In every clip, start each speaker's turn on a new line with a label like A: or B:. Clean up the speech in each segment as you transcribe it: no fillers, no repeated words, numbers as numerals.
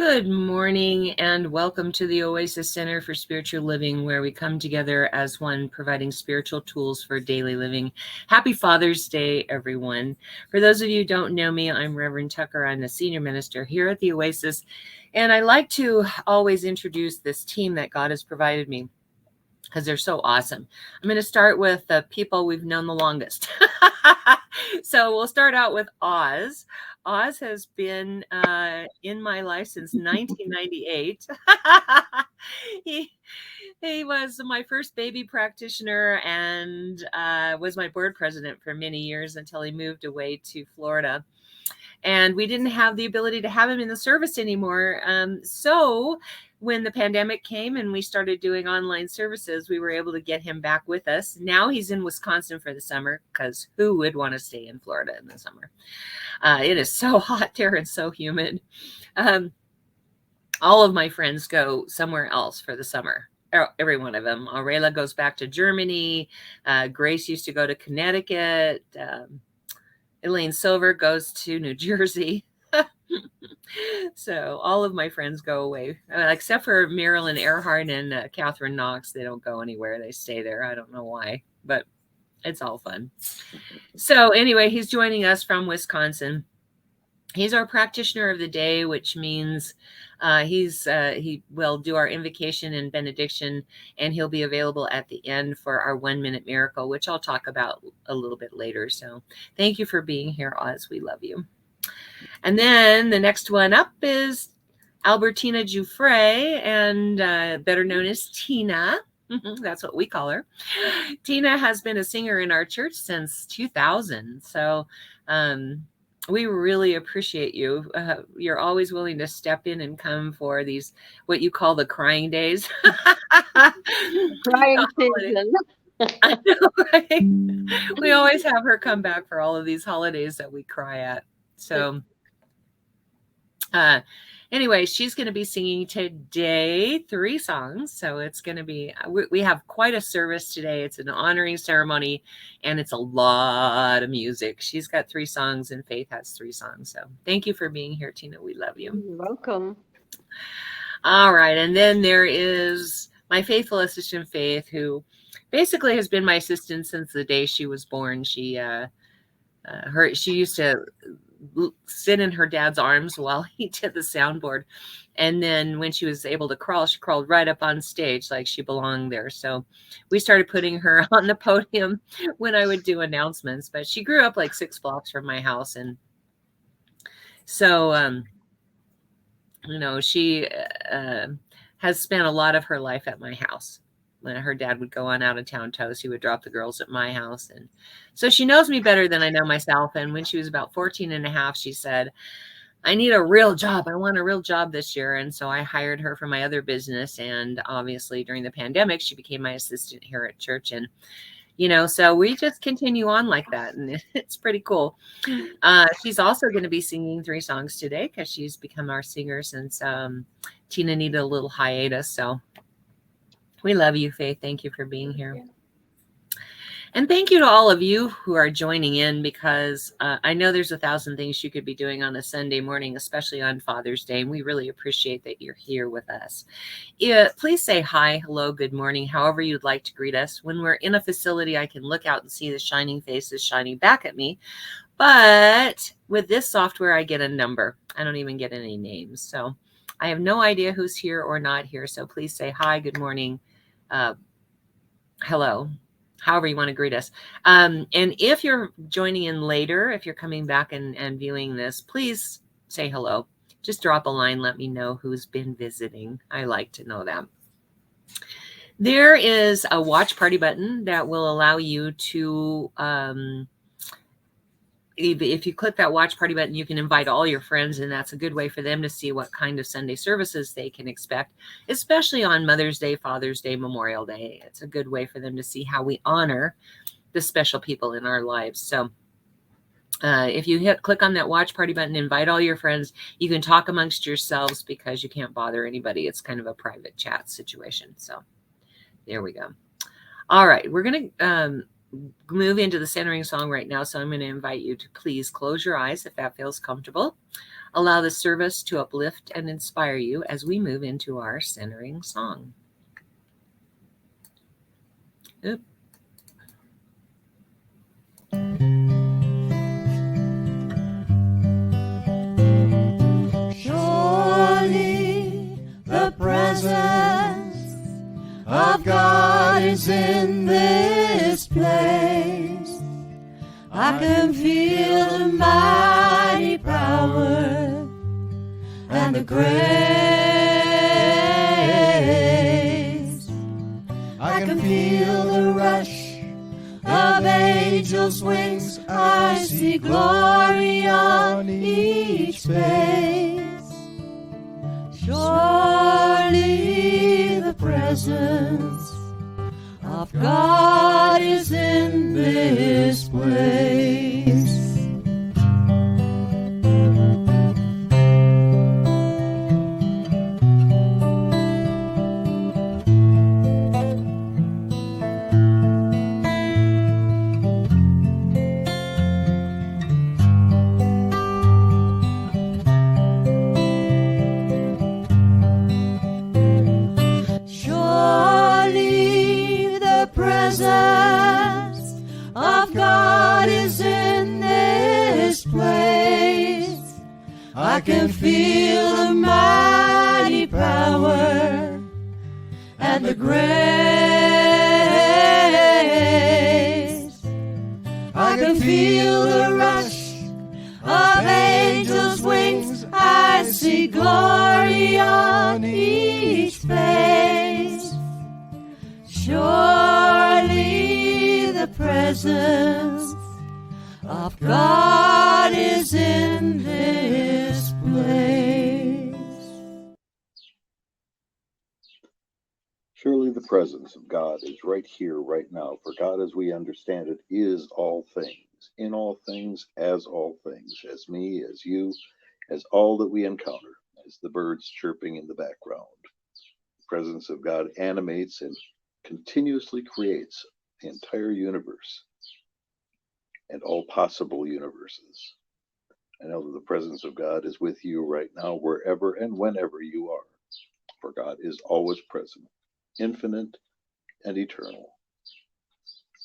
A: Good morning and welcome to the Oasis Center for Spiritual Living, where we come together as one, providing spiritual tools for daily living. Happy Father's Day, everyone. For those of you who don't know me, I'm Reverend Tucker. I'm the senior minister here at the Oasis, and I like to always introduce this team that God has provided me because they're so awesome. I'm going to start with the people we've known the longest. So we'll start out with Oz. Oz has been in my life since 1998. He was my first baby practitioner and was my board president for many years until he moved away to Florida. And we didn't have the ability to have him in the service anymore. So when the pandemic came and we started doing online services, we were able to get him back with us. Now he's in Wisconsin for the summer, because who would want to stay in Florida in the summer? It is so hot there and so humid. All of my friends go somewhere else for the summer. Every one of them. Aurelia goes back to Germany. Grace used to go to Connecticut. Elaine Silver goes to New Jersey. So all of my friends go away, except for Marilyn Earhart and Catherine Knox. They don't go anywhere. They stay there. I don't know why, but it's all fun. So anyway, he's joining us from Wisconsin. He's our practitioner of the day, which means he will do our invocation and benediction, and he'll be available at the end for our 1-minute miracle, which I'll talk about a little bit later. So thank you for being here, Oz. We love you. And then the next one up is Albertina Giuffre, and better known as Tina. That's what we call her. Tina has been a singer in our church since 2000. So we really appreciate you. You're always willing to step in and come for these, what you call the crying days.
B: Crying season.
A: I know, right? We always have her come back for all of these holidays that we cry at. So anyway, she's going to be singing today 3 songs. So it's going to be, we have quite a service today. It's an honoring ceremony and it's a lot of music. She's got 3 songs and Faith has 3 songs. So thank you for being here, Tina. We love you.
B: You're welcome.
A: All right. And then there is my faithful assistant, Faith, who basically has been my assistant since the day she was born. She used to sit in her dad's arms while he did the soundboard. And then when she was able to crawl, she crawled right up on stage like she belonged there. So we started putting her on the podium when I would do announcements. But she grew up like 6 blocks from my house. And so, she has spent a lot of her life at my house. When her dad would go on out of town toast, he would drop the girls at my house. And so she knows me better than I know myself. And when she was about 14 and a half, she said, I need a real job. I want a real job this year. And so I hired her for my other business. And obviously during the pandemic, she became my assistant here at church. And, so we just continue on like that. And it's pretty cool. She's also going to be singing 3 songs today because she's become our singer since Tina needed a little hiatus. So we love you, Faith. Thank you for being here. And thank you to all of you who are joining in, because I know there's 1,000 things you could be doing on a Sunday morning, especially on Father's Day. And we really appreciate that you're here with us. Please say hi, hello, good morning, however you'd like to greet us. When we're in a facility, I can look out and see the shining faces shining back at me. But with this software, I get a number. I don't even get any names. So I have no idea who's here or not here. So please say hi, good morning, hello, however you want to greet us. And if you're joining in later, if you're coming back and viewing this, please say hello. Just drop a line. Let me know who's been visiting. I like to know that. There is a watch party button that will allow you to, if you click that watch party button, you can invite all your friends, and that's a good way for them to see what kind of Sunday services they can expect, especially on Mother's Day, Father's Day, Memorial Day. It's a good way for them to see how we honor the special people in our lives. So if you click on that watch party button, invite all your friends. You can talk amongst yourselves because you can't bother anybody. It's kind of a private chat situation. So there we go. All right, we're going to move into the centering song right now. So I'm going to invite you to please close your eyes if that feels comfortable. Allow the service to uplift and inspire you as we move into our centering song. Oop.
B: Surely the presence of God is in this place. I can feel the mighty power and the grace. I can feel the rush of angels' wings. I see glory on each face. Surely the presence of God is in this place. Surely the presence of God is in this place. I can feel the mighty power and the grace. I can feel the rush of angels' wings. I see glory on each face. Surely the presence of God is in this place.
C: Surely the presence of God is right here, right now, for God, as we understand it, is all things, in all things, as all things, as me, as you, as all that we encounter, as the birds chirping in the background. The presence of God animates and continuously creates the entire universe and all possible universes. I know that the presence of God is with you right now, wherever and whenever you are, for God is always present, infinite and eternal.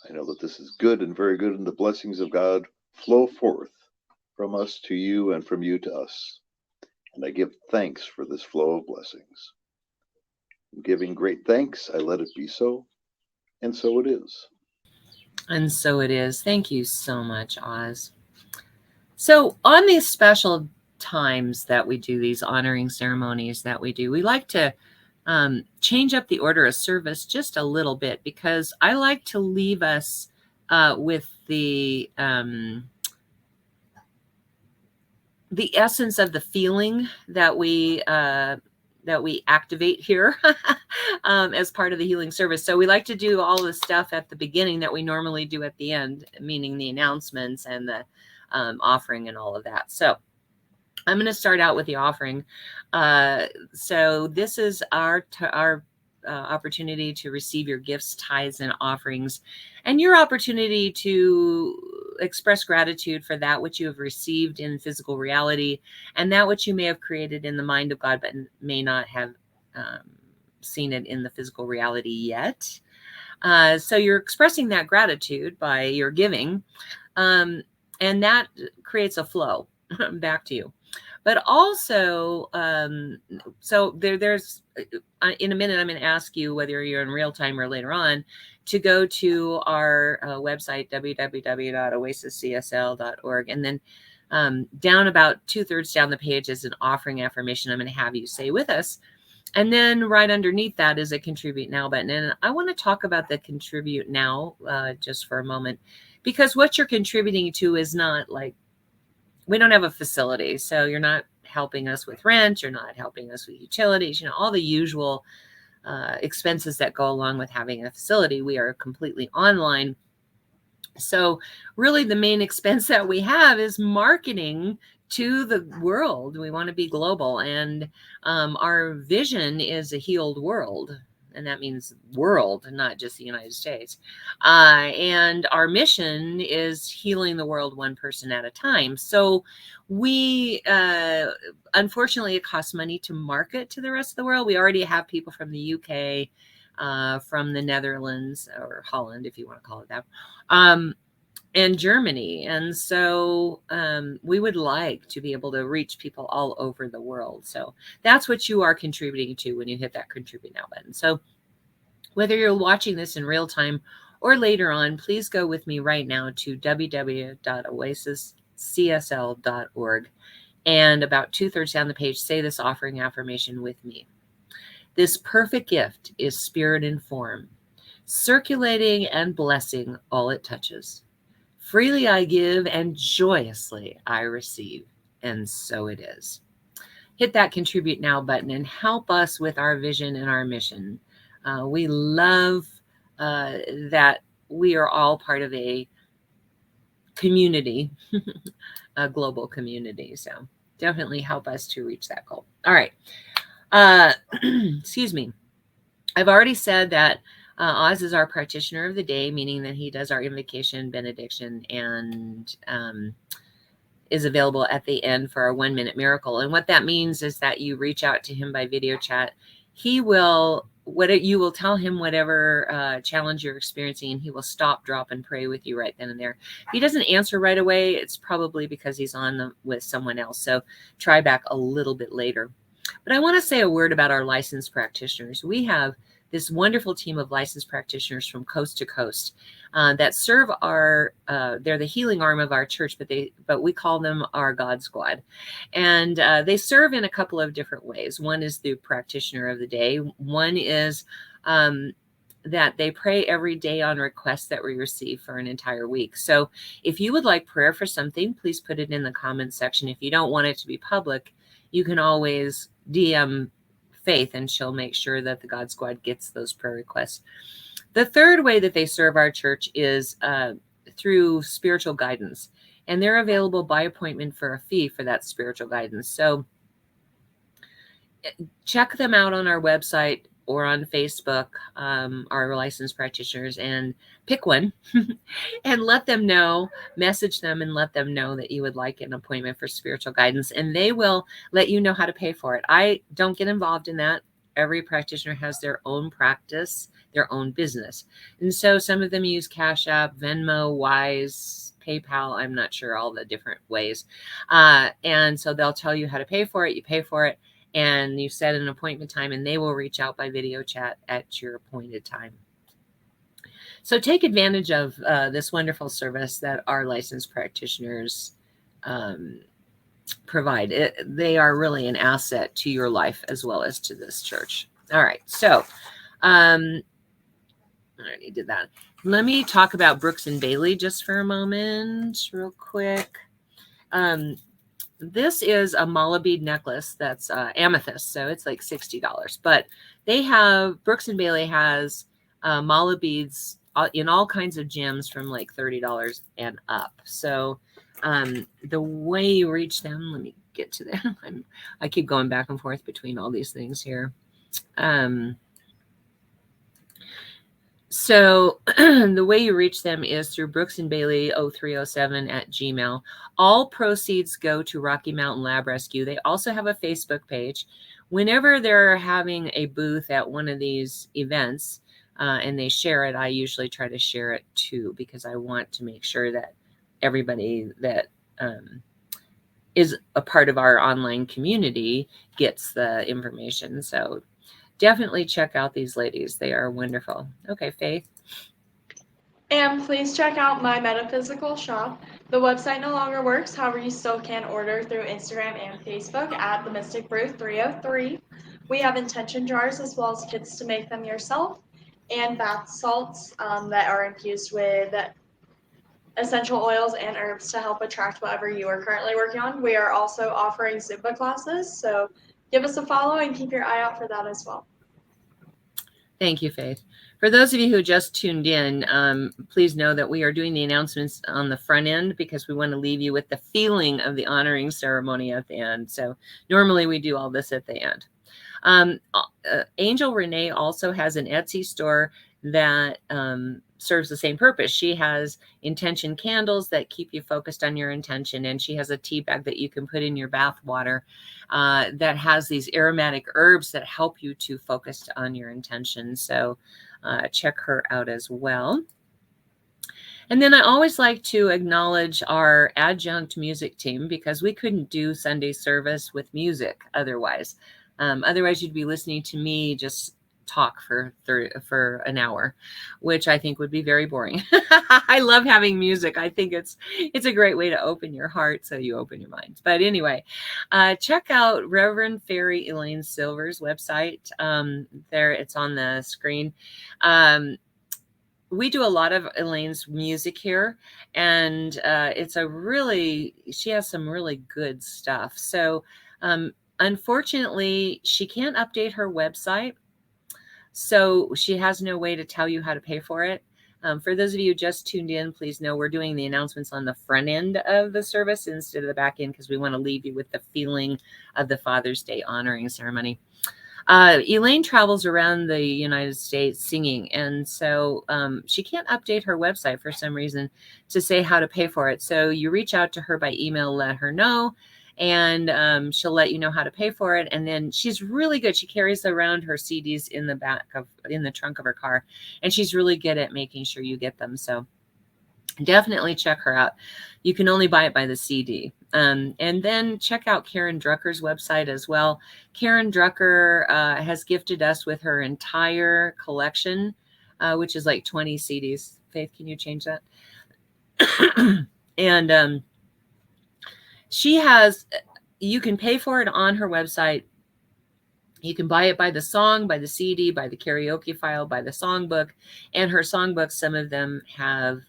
C: I know that this is good and very good, and the blessings of God flow forth from us to you and from you to us. And I give thanks for this flow of blessings. In giving great thanks, I let it be so, and so it is.
A: And so it is. Thank you so much, Oz. So on these special times that we do, these honoring ceremonies that we do, we like to change up the order of service just a little bit, because I like to leave us with the essence of the feeling that we activate here as part of the healing service. So we like to do all the stuff at the beginning that we normally do at the end, meaning the announcements and the offering and all of that. So I'm going to start out with the offering. So this is our opportunity to receive your gifts, tithes, and offerings, and your opportunity to express gratitude for that which you have received in physical reality and that which you may have created in the mind of God, but may not have seen it in the physical reality yet. So you're expressing that gratitude by your giving, and that creates a flow back to you. But also, so there's in a minute, I'm going to ask you, whether you're in real time or later on, to go to our website, www.oasiscsl.org. And then down about 2/3 down the page is an offering affirmation I'm going to have you say with us. And then right underneath that is a Contribute Now button. And I want to talk about the Contribute Now just for a moment, because what you're contributing to is not like, we don't have a facility, so you're not helping us with rent, you're not helping us with utilities, all the usual expenses that go along with having a facility. We are completely online. So really the main expense that we have is marketing to the world. We want to be global, and our vision is a healed world. and that means world, not just the United States. And our mission is healing the world one person at a time. So we, unfortunately, it costs money to market to the rest of the world. We already have people from the UK, from the Netherlands, or Holland, if you want to call it that, and Germany. And so we would like to be able to reach people all over the world. So that's what you are contributing to when you hit that contribute now button. So whether you're watching this in real time or later on, please go with me right now to www.oasiscsl.org. And about 2/3 down the page, say this offering affirmation with me. This perfect gift is spirit in form, circulating and blessing all it touches. Freely I give and joyously I receive. And so it is. Hit that contribute now button and help us with our vision and our mission. We love that we are all part of a community, a global community. So definitely help us to reach that goal. All right. Excuse me. I've already said that Oz is our practitioner of the day, meaning that he does our invocation, benediction, and is available at the end for our 1-minute miracle. And what that means is that you reach out to him by video chat. He will, you will tell him whatever challenge you're experiencing, and he will stop, drop, and pray with you right then and there. If he doesn't answer right away, it's probably because he's on with someone else. So try back a little bit later. But I want to say a word about our licensed practitioners. We have this wonderful team of licensed practitioners from coast to coast that serve they're the healing arm of our church, but we call them our God Squad. And they serve in a couple of different ways. One is the practitioner of the day. One is that they pray every day on requests that we receive for an entire week. So if you would like prayer for something, please put it in the comments section. If you don't want it to be public, you can always DM Faith, and she'll make sure that the God Squad gets those prayer requests. The third way that they serve our church is through spiritual guidance, and they're available by appointment for a fee for that spiritual guidance. So check them out on our website or on Facebook, our licensed practitioners, and pick one and let them know, message them and let them know that you would like an appointment for spiritual guidance, and they will let you know how to pay for it. I don't get involved in that. Every practitioner has their own practice, their own business. And so some of them use Cash App, Venmo, Wise, PayPal. I'm not sure all the different ways. And so they'll tell you how to pay for it. You pay for it, and you set an appointment time, and they will reach out by video chat at your appointed time. So take advantage of this wonderful service that our licensed practitioners provide. They are really an asset to your life as well as to this church. All right. So I already did that. Let me talk about Brooks and Bailey just for a moment, real quick. This is a mala bead necklace that's amethyst, so it's like $60. But they have, Brooks and Bailey has mala beads in all kinds of gems from like $30 and up. So the way you reach them, let me get to them. I keep going back and forth between all these things here. So the way you reach them is through Brooks and Bailey 0307 at Gmail. All proceeds go to Rocky Mountain Lab Rescue. They also have a Facebook page. Whenever they're having a booth at one of these events and they share it, I usually try to share it too, because I want to make sure that everybody that is a part of our online community gets the information. So definitely check out these ladies. They are wonderful. Okay, Faith.
D: And please check out my metaphysical shop. The website no longer works, however, you still can order through Instagram and Facebook at The Mystic Brew 303. We have intention jars as well as kits to make them yourself, and bath salts that are infused with essential oils and herbs to help attract whatever you are currently working on. We are also offering Zumba classes, so give us a follow and keep your eye out for that as well.
A: Thank you, Faith. For those of you who just tuned in, please know that we are doing the announcements on the front end because we want to leave you with the feeling of the honoring ceremony at the end. So normally we do all this at the end. Angel Renee also has an Etsy store that serves the same purpose. She has intention candles that keep you focused on your intention, and she has a tea bag that you can put in your bath water that has these aromatic herbs that help you to focus on your intention. So check her out as well. And then I always like to acknowledge our adjunct music team, because we couldn't do Sunday service with music otherwise. Otherwise, you'd be listening to me just talk for an hour, which I think would be very boring. I love having music. I think it's a great way to open your heart, so you open your mind. But anyway, check out Reverend Fairy Elaine Silver's website. There, it's on the screen. We do a lot of Elaine's music here, and she has some really good stuff. So unfortunately, she can't update her website, so she has no way to tell you how to pay for it. For those of you who just tuned in, please know we're doing the announcements on the front end of the service instead of the back end, because we want to leave you with the feeling of the Father's Day honoring ceremony. Elaine travels around the United States singing, and so she can't update her website for some reason to say how to pay for it. So you reach out to her by email, let her know, and she'll let you know how to pay for it. And then she's really good. She carries around her CDs in the trunk of her car, and she's really good at making sure you get them. So definitely check her out. You can only buy it by the CD. And then check out Karen Drucker's website as well. Karen Drucker has gifted us with her entire collection, which is like 20 CDs. Faith, can you change that? And you can pay for it on her website. You can buy it by the song, by the CD, by the karaoke file, by the songbook. And her songbooks, some of them have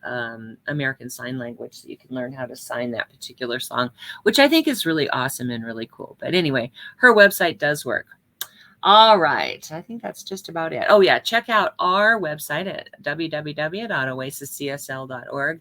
A: American Sign Language, so you can learn how to sign that particular song, which I think is really awesome and really cool. But anyway, her website does work. All right. I think that's just about it. Oh, yeah. Check out our website at www.oasiscsl.org.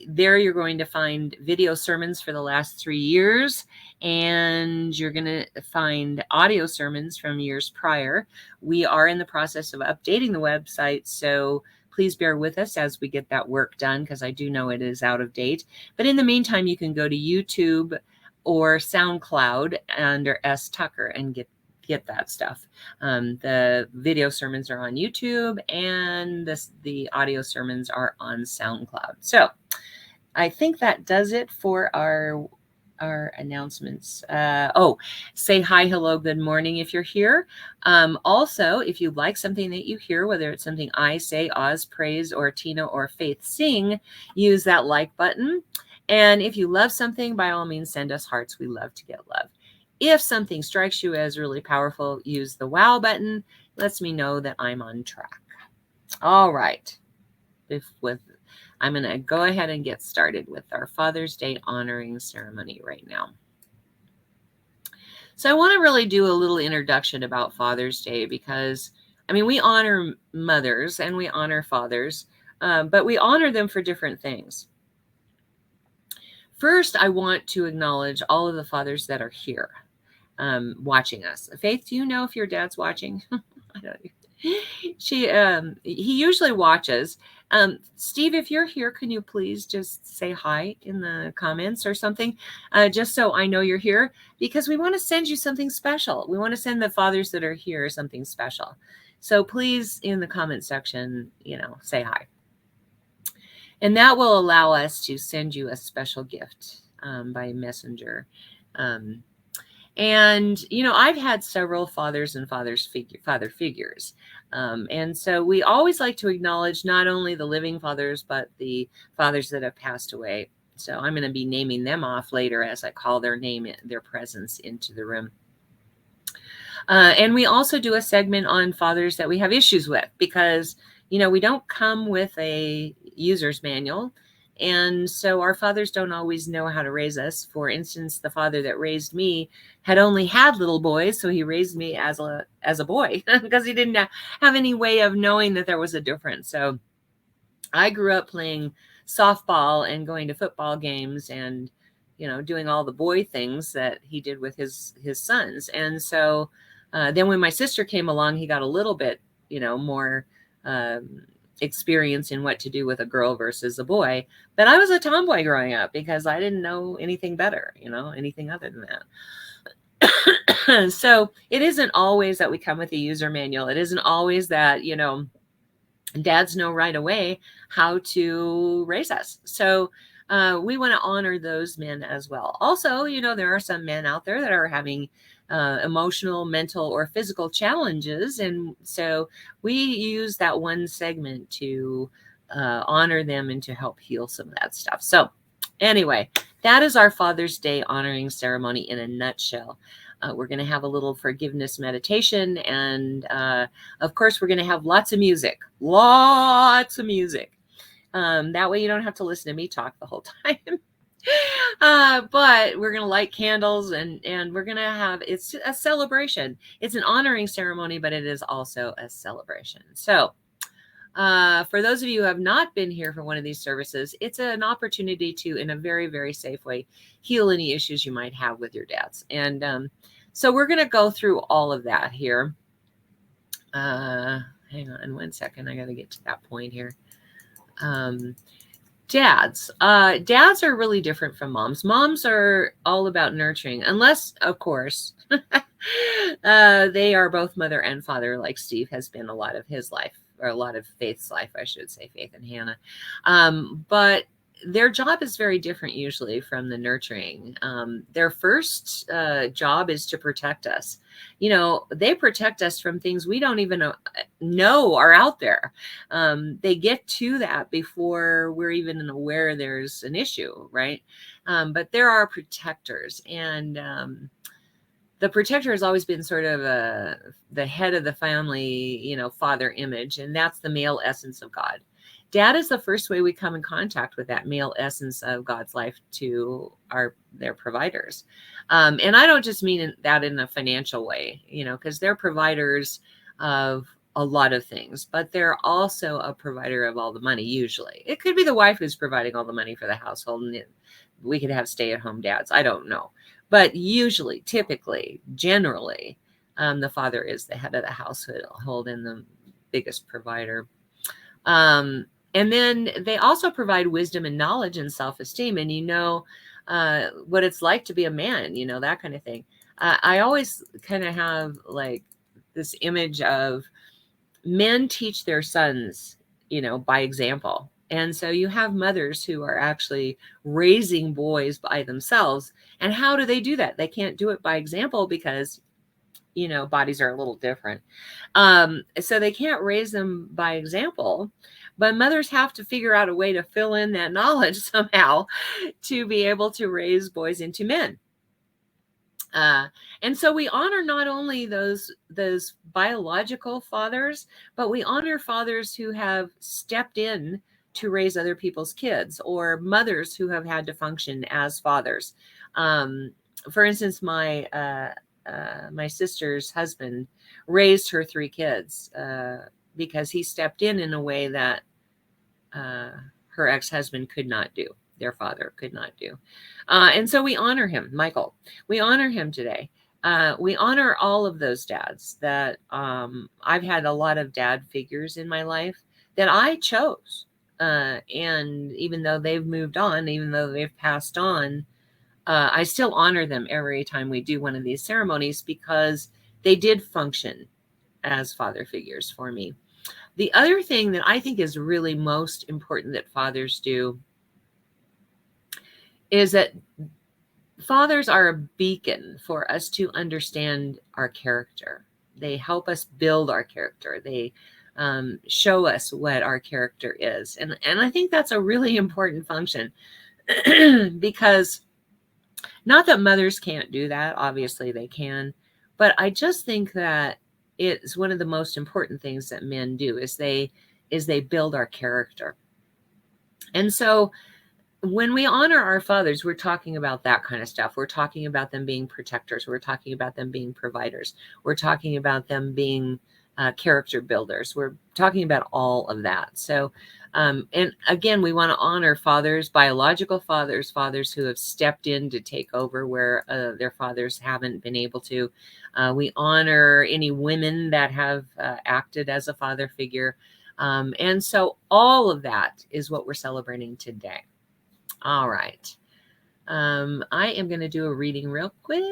A: There you're going to find video sermons for the last 3 years, and you're going to find audio sermons from years prior. We are in the process of updating the website, so please bear with us as we get that work done, because I do know it is out of date. But in the meantime, you can go to YouTube or SoundCloud under S. Tucker and get that stuff. The video sermons are on YouTube, and the audio sermons are on SoundCloud. So I think that does it for our announcements. Say hi, hello, good morning if you're here. Also, if you like something that you hear, whether it's something I say, Oz praise, or Tina or Faith sing, use that like button. And if you love something, by all means, send us hearts. We love to get love. If something strikes you as really powerful, use the wow button. Lets me know that I'm on track. All right. I'm going to go ahead and get started with our Father's Day honoring ceremony right now. So I want to really do a little introduction about Father's Day, because, I mean, we honor mothers and we honor fathers, but we honor them for different things. First, I want to acknowledge all of the fathers that are here watching us. Faith, do you know if your dad's watching? I don't know. He usually watches. Steve, if you're here, can you please just say hi in the comments or something, just so I know you're here, because we want to send you something special. We want to send the fathers that are here something special. So please, in the comment section, say hi. And that will allow us to send you a special gift by messenger. And, I've had several fathers and father figures. And so we always like to acknowledge not only the living fathers, but the fathers that have passed away. So I'm going to be naming them off later as I call their name, their presence into the room. And we also do a segment on fathers that we have issues with, because, we don't come with a user's manual. And so our fathers don't always know how to raise us. For instance, the father that raised me had only had little boys, so he raised me as a boy because he didn't have any way of knowing that there was a difference. So I grew up playing softball and going to football games and, doing all the boy things that he did with his sons. And so then when my sister came along, he got a little bit, more experience in what to do with a girl versus a boy. But I was a tomboy growing up because I didn't know anything better, anything other than that. So it isn't always that we come with a user manual. It isn't always that, dads know right away how to raise us. So we want to honor those men as well. Also, there are some men out there that are having emotional, mental, or physical challenges. And so we use that one segment to honor them and to help heal some of that stuff. So anyway, that is our Father's Day honoring ceremony in a nutshell. We're going to have a little forgiveness meditation. And of course, we're going to have lots of music. That way you don't have to listen to me talk the whole time. But we're going to light candles and we're going to have, it's a celebration. It's an honoring ceremony, but it is also a celebration. So for those of you who have not been here for one of these services, it's an opportunity to, in a very, very safe way, heal any issues you might have with your dads. And so we're going to go through all of that here. Hang on one second. I got to get to that point here. Dads are really different from moms. Moms are all about nurturing, unless, of course, they are both mother and father, like Steve has been a lot of his life, or a lot of Faith's life, I should say, Faith and Hannah. But their job is very different usually from the nurturing. Their first job is to protect us. They protect us from things we don't even know are out there. They get to that before we're even aware there's an issue, right? But there are protectors, and the protector has always been sort of the head of the family, father image, and that's the male essence of God. Dad is the first way we come in contact with that male essence of God's life to their providers. And I don't just mean that in a financial way, because they're providers of a lot of things, but they're also a provider of all the money. Usually it could be the wife who's providing all the money for the household, and we could have stay-at-home dads. I don't know. But usually, typically, generally, the father is the head of the household and the biggest provider. And then they also provide wisdom and knowledge and self-esteem. And what it's like to be a man, that kind of thing. I always kind of have like this image of men teach their sons, by example. And so you have mothers who are actually raising boys by themselves. And how do they do that? They can't do it by example because, bodies are a little different. So they can't raise them by example. But mothers have to figure out a way to fill in that knowledge somehow to be able to raise boys into men. And so we honor not only those biological fathers, but we honor fathers who have stepped in to raise other people's kids, or mothers who have had to function as fathers. For instance, my sister's husband raised her 3 kids because he stepped in a way that her ex-husband could not do, their father could not do. And so we honor him, Michael. We honor him today. We honor all of those dads that I've had a lot of dad figures in my life that I chose. And even though they've moved on, even though they've passed on, I still honor them every time we do one of these ceremonies because they did function as father figures for me. The other thing that I think is really most important that fathers do is that fathers are a beacon for us to understand our character. They help us build our character. They show us what our character is. And I think that's a really important function because not that mothers can't do that. Obviously they can. But I just think that it's one of the most important things that men do is they build our character. And so when we honor our fathers, we're talking about that kind of stuff. We're talking about them being protectors. We're talking about them being providers. We're talking about them being character builders. We're talking about all of that. So, and again, we want to honor fathers, biological fathers, fathers who have stepped in to take over where their fathers haven't been able to. We honor any women that have acted as a father figure. And so all of that is what we're celebrating today. All right. I am going to do a reading real quick.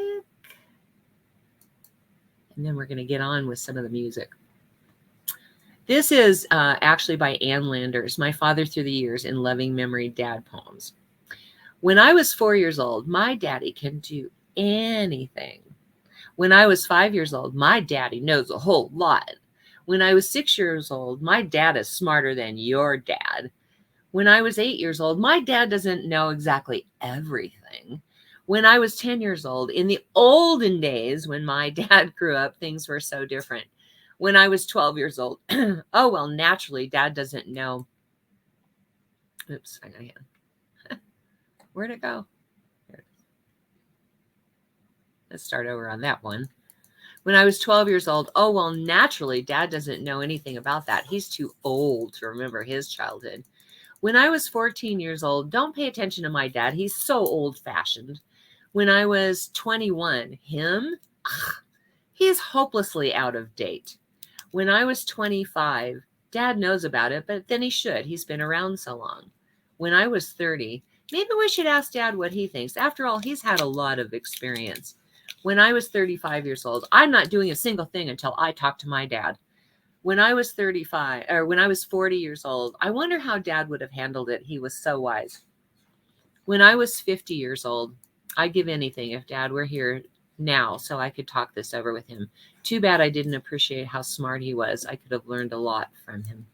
A: And then we're going to get on with some of the music. This is actually by Ann Landers, My Father Through the Years in Loving Memory Dad Poems. When I was 4 years old, my daddy can do anything. When I was 5 years old, my daddy knows a whole lot. When I was 6 years old, my dad is smarter than your dad. When I was 8 years old, my dad doesn't know exactly everything. When I was 10 years old, in the olden days when my dad grew up, things were so different. When I was 12 years old, oh, well, naturally, dad doesn't know. Oops, I got a hand. Where'd it go? Here it is. Let's start over on that one. When I was 12 years old, oh, well, naturally, dad doesn't know anything about that. He's too old to remember his childhood. When I was 14 years old, don't pay attention to my dad. He's so old-fashioned. When I was 21, him? He is hopelessly out of date. When I was 25, dad knows about it, but then he should. He's been around so long. When I was 30, maybe we should ask dad what he thinks. After all, he's had a lot of experience. When I was 35 years old, I'm not doing a single thing until I talk to my dad. When I was 40 years old, I wonder how dad would have handled it. He was so wise. When I was 50 years old, I'd give anything if dad were here now so I could talk this over with him. Too bad I didn't appreciate how smart he was. I could have learned a lot from him.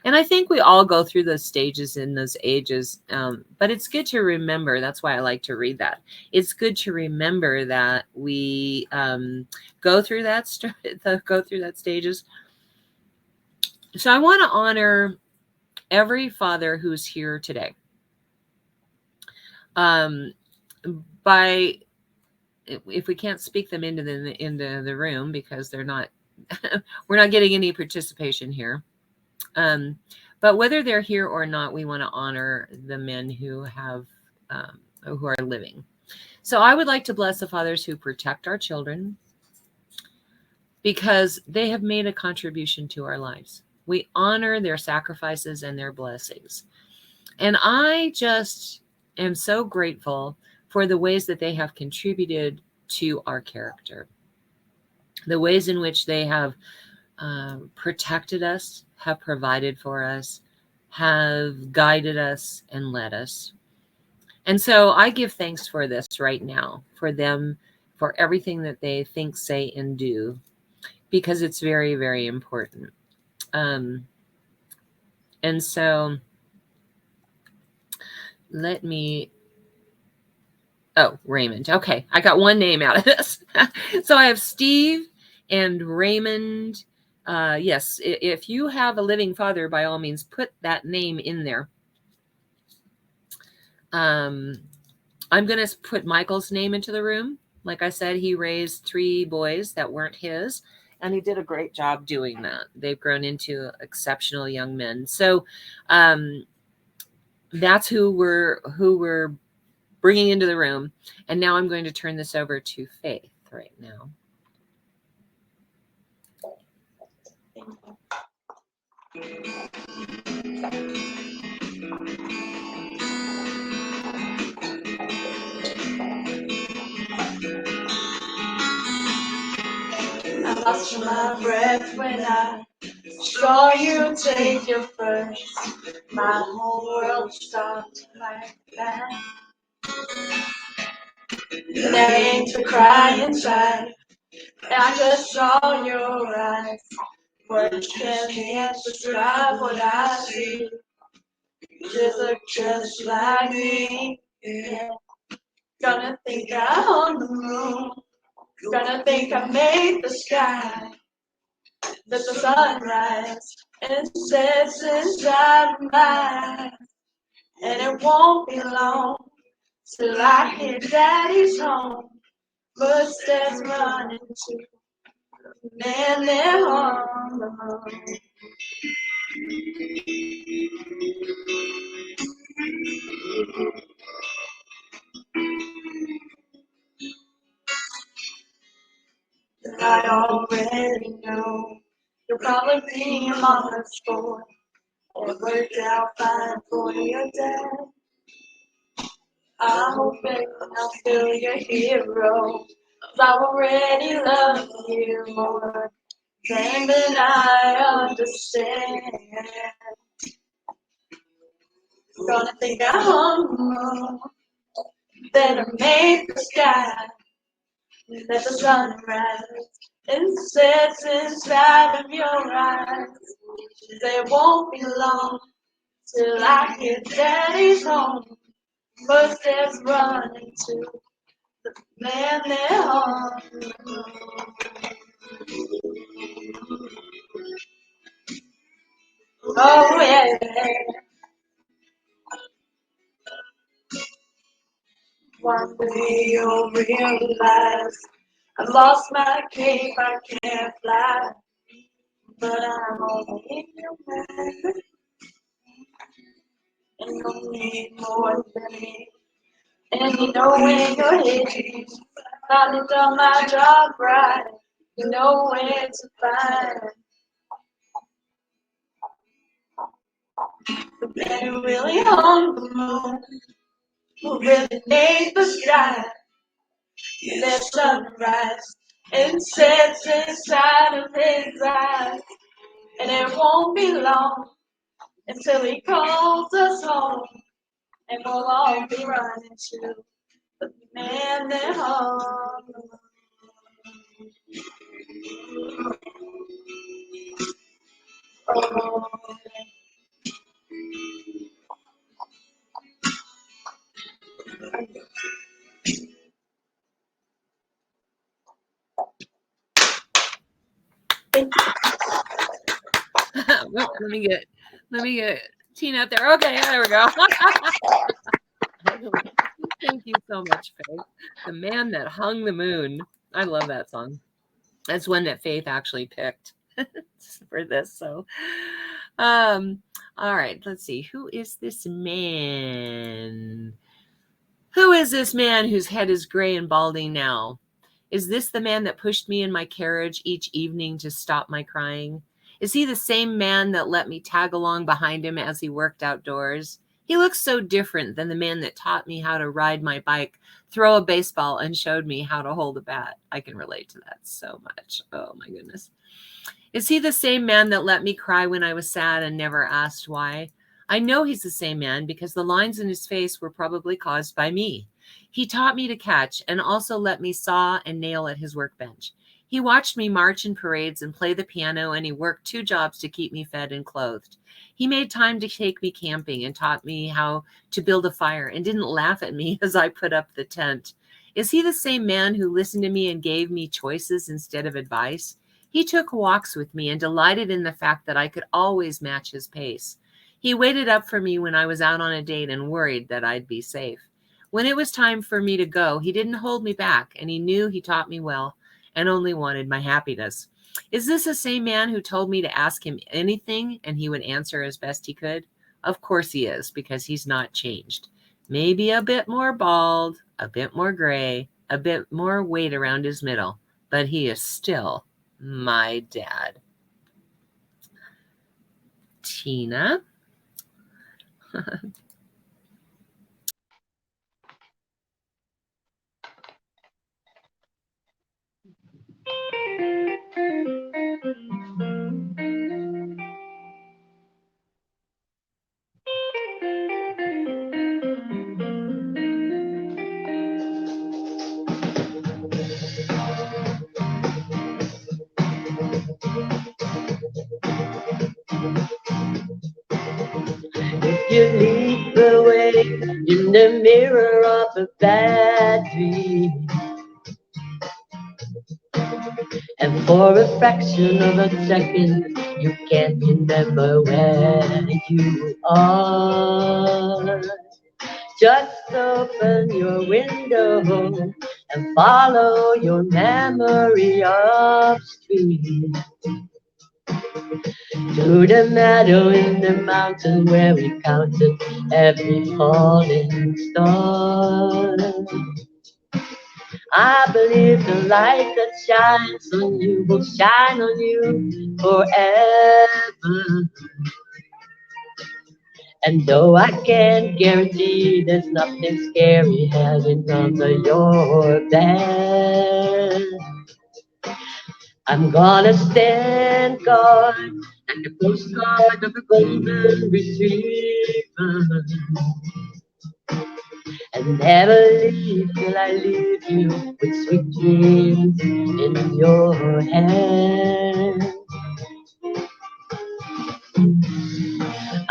A: And I think we all go through those stages in those ages, but it's good to remember. That's why I like to read that. It's good to remember that we go through that stages. So I want to honor every father who's here today. If we can't speak them into the room because they're not, we're not getting any participation here. But whether they're here or not, we want to honor the men who have, who are living. So I would like to bless the fathers who protect our children because they have made a contribution to our lives. We honor their sacrifices and their blessings. And I just am so grateful for the ways that they have contributed to our character, the ways in which they have protected us, have provided for us, have guided us and led us. And so I give thanks for this right now, for them, for everything that they think, say, and do, because it's very, very important. And so let me, Raymond. Okay, I got one name out of this. So I have Steve and Raymond. Yes, if you have a living father, by all means, put that name in there. I'm going to put Michael's name into the room. Like I said, he raised 3 boys that weren't his, and he did a great job doing that. They've grown into exceptional young men. So that's who we're bringing into the room. And now I'm going to turn this over to Faith right now.
D: I lost my breath when I saw you take your first. My whole world stopped like that. Began to cry inside, and I just saw your eyes. Words can't describe what I see. You just look just like me. Yeah. Gonna think I own the moon. Gonna think I made the sky. Let the sunrise and it sets inside my eyes. And it won't be long till I hear Daddy's home. Footsteps running too. Man, they're home. I already know you'll probably be a mama's boy. It worked out fine for your dad. I'm hoping I'll feel your hero. 'Cause I already love you more than I understand. Gonna think I'm home. Then I make the sky. Let the sun rise. It sets inside of your eyes. They won't be long till I get daddy's home. Footsteps running to the man they're home. Oh yeah. One day you'll realize I lost my cape, I can't fly, but I'm only human. And you need more than me. And you know when you're hitting, I've done my job right. You know where to find the man who really on the moon, who really made the sky. Let sunrise and sets inside of his eyes. And it won't be long until he calls us home. And we'll all be running to the man at home. Oh.
A: Let me get Tina out there. Okay, there we go. Thank you so much, Faith. The Man That Hung the Moon. I love that song. That's one that Faith actually picked for this. So, all right, let's see. Who is this man? Who is this man whose head is gray and balding now? Is this the man that pushed me in my carriage each evening to stop my crying? Is he the same man that let me tag along behind him as he worked outdoors? He looks so different than the man that taught me how to ride my bike, throw a baseball, and showed me how to hold a bat. I can relate to that so much. Oh, my goodness. Is he the same man that let me cry when I was sad and never asked why? I know he's the same man because the lines in his face were probably caused by me. He taught me to catch and also let me saw and nail at his workbench. He watched me march in parades and play the piano, and he worked 2 jobs to keep me fed and clothed. He made time to take me camping and taught me how to build a fire and didn't laugh at me as I put up the tent. Is he the same man who listened to me and gave me choices instead of advice? He took walks with me and delighted in the fact that I could always match his pace. He waited up for me when I was out on a date and worried that I'd be safe. When it was time for me to go, he didn't hold me back, and he knew he taught me well and only wanted my happiness. Is this the same man who told me to ask him anything and he would answer as best he could? Of course he is, because he's not changed. Maybe a bit more bald, a bit more gray, a bit more weight around his middle, but he is still my dad. Tina?
B: If you lead the way in the mirror of a bad dream, and for a fraction of a second you can't remember where you are, just open your window and follow your memory upstream to the meadow in the mountain where we counted every falling star. I believe the light that shines on you will shine on you forever. And though I can't guarantee there's nothing scary hanging under your bed, I'm gonna stand guard like the postcard of a golden retriever, and never leave till I leave you with sweet dreams in your hand.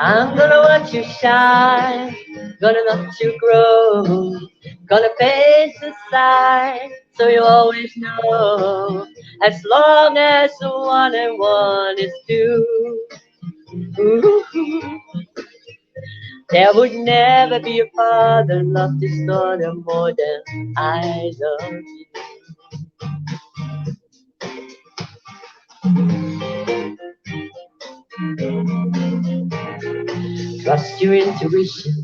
B: I'm gonna watch you shine, gonna watch you grow, gonna paint the sign so you always know, as long as the 1 and 1 is 2. Ooh. There would never be a father loved his daughter more than I love you. Trust your intuition,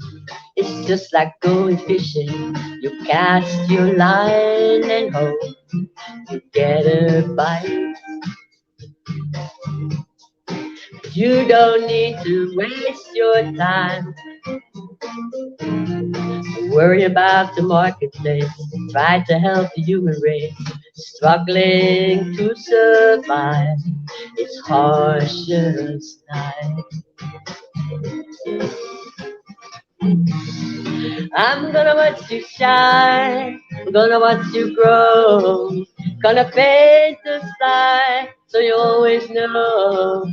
B: it's just like going fishing. You cast your line and hope you get a bite. You don't need to waste your time. Don't worry about the marketplace. Try to help the human race, struggling to survive. It's harshest night. I'm gonna watch you shine, I'm gonna watch you grow, gonna paint the sign so you always know,